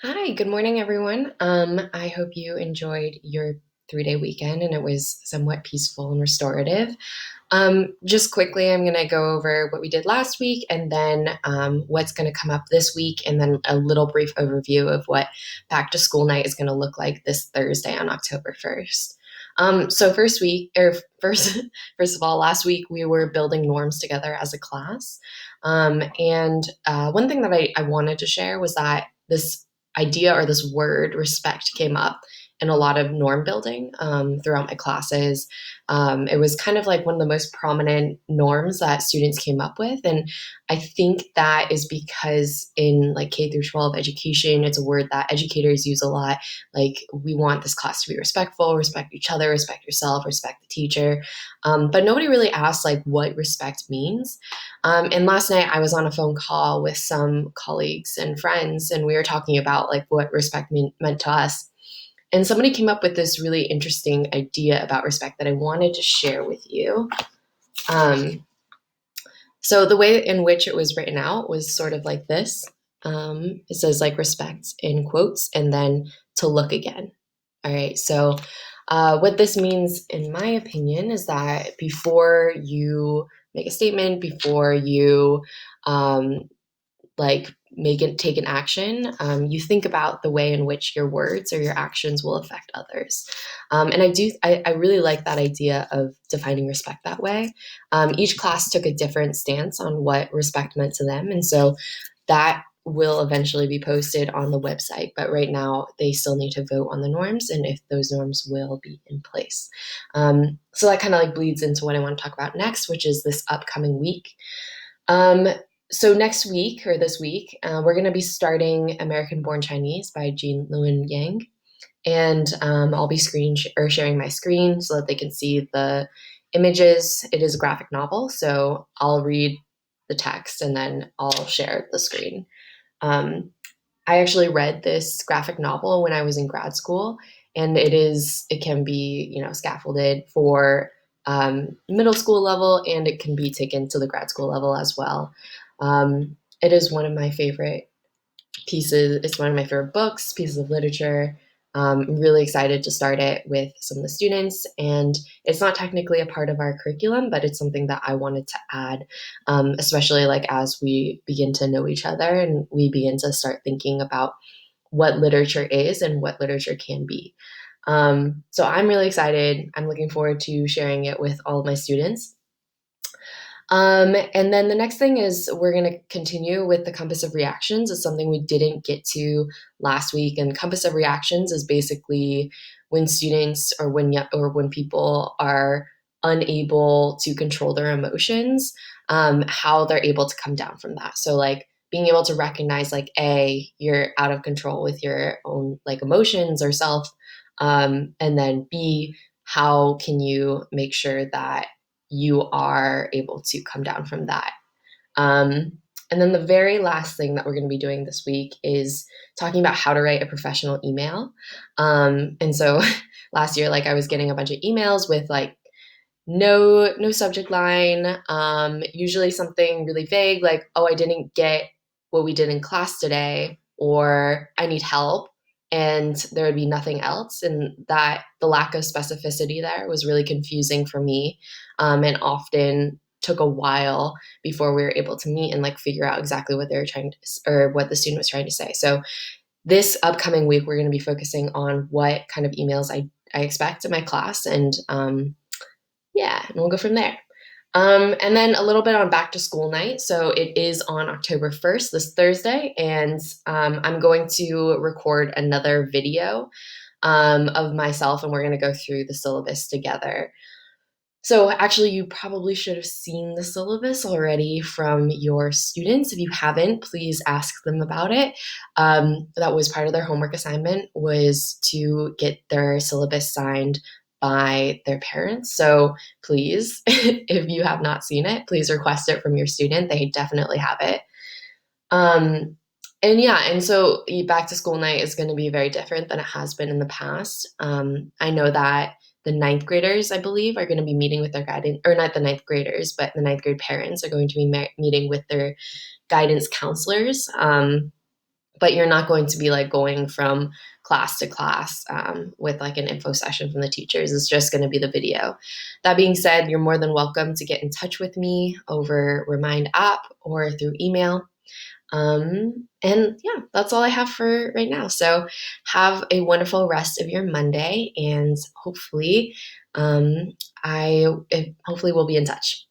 Hi, good morning, everyone. I hope you enjoyed your 3-day weekend and it was somewhat peaceful and restorative. Just quickly, I'm going to go over what we did last week and then what's going to come up this week, and then a little brief overview of what back to school night is going to look like this Thursday on October 1st. So first week, or first, first of all, last week we were building norms together as a class. And one thing that I wanted to share was that this idea or this word respect came up in a lot of norm building throughout my classes. It was kind of like one of the most prominent norms that students came up with. And I think that is because in like K through 12 education, it's a word that educators use a lot. Like, we want this class to be respectful, respect each other, respect yourself, respect the teacher. But nobody really asks like what respect means. And last night I was on a phone call with some colleagues and friends, and we were talking about like what respect meant to us. And somebody came up with this really interesting idea about respect that I wanted to share with you. Um, so the way in which it was written out was sort of like this. It says like respect in quotes and then to look again. All right. So what this means, in my opinion, is that before you make a statement, before you um, like take an action, you think about the way in which your words or your actions will affect others. And I really like that idea of defining respect that way. Each class took a different stance on what respect meant to them, and so that will eventually be posted on the website. But right now, they still need to vote on the norms and if those norms will be in place. So that kind of like bleeds into what I want to talk about next, which is this upcoming week. Um, so next week or this week, we're going to be starting American Born Chinese by Jean Lewin Yang, and I'll be sharing my screen so that they can see the images. It is a graphic novel, so I'll read the text and then I'll share the screen. Um, I actually read this graphic novel when I was in grad school, and it can be, scaffolded for middle school level, and it can be taken to the grad school level as well. It is one of my favorite pieces. It's one of my favorite books, pieces of literature. I'm really excited to start it with some of the students, and it's not technically a part of our curriculum, but it's something that I wanted to add, especially like as we begin to know each other and we begin to start thinking about what literature is and what literature can be. So I'm really excited. I'm looking forward to sharing it with all of my students. And then the next thing is we're going to continue with the compass of reactions. It's something we didn't get to last week. And compass of reactions is basically when students or when people are unable to control their emotions, how they're able to come down from that. So like being able to recognize like you're out of control with your own like emotions or self, and then B, how can you make sure that you are able to come down from that. And then the very last thing that we're going to be doing this week is talking about how to write a professional email. And so last year, like I was getting a bunch of emails with like no subject line, usually something really vague like, oh, I didn't get what we did in class today, or I need help. And there would be nothing else. And that the lack of specificity there was really confusing for me, and often took a while before we were able to meet and like figure out exactly what they were trying to, or what the student was trying to say. So this upcoming week, we're going to be focusing on what kind of emails I expect in my class, and yeah, and we'll go from there. And then a little bit on back to school night. So it is on October 1st, this Thursday, and I'm going to record another video of myself, and we're going to go through the syllabus together. So actually, you probably should have seen the syllabus already from your students. If you haven't, please ask them about it. That was part of their homework assignment, was to get their syllabus signed by their parents. So please, if you have not seen it, please request it from your student. They definitely have it. Um, and yeah, and so back to school night is going to be very different than it has been in the past. I know that the ninth graders, I believe, are going to be meeting with their guidance, or not the ninth graders, but the ninth grade parents are going to be meeting with their guidance counselors. but you're not going to be like going from class to class with like an info session from the teachers. It's just going to be the video. That being said, you're more than welcome to get in touch with me over Remind app or through email. And yeah, that's all I have for right now. So have a wonderful rest of your Monday, and hopefully, I hopefully we'll be in touch.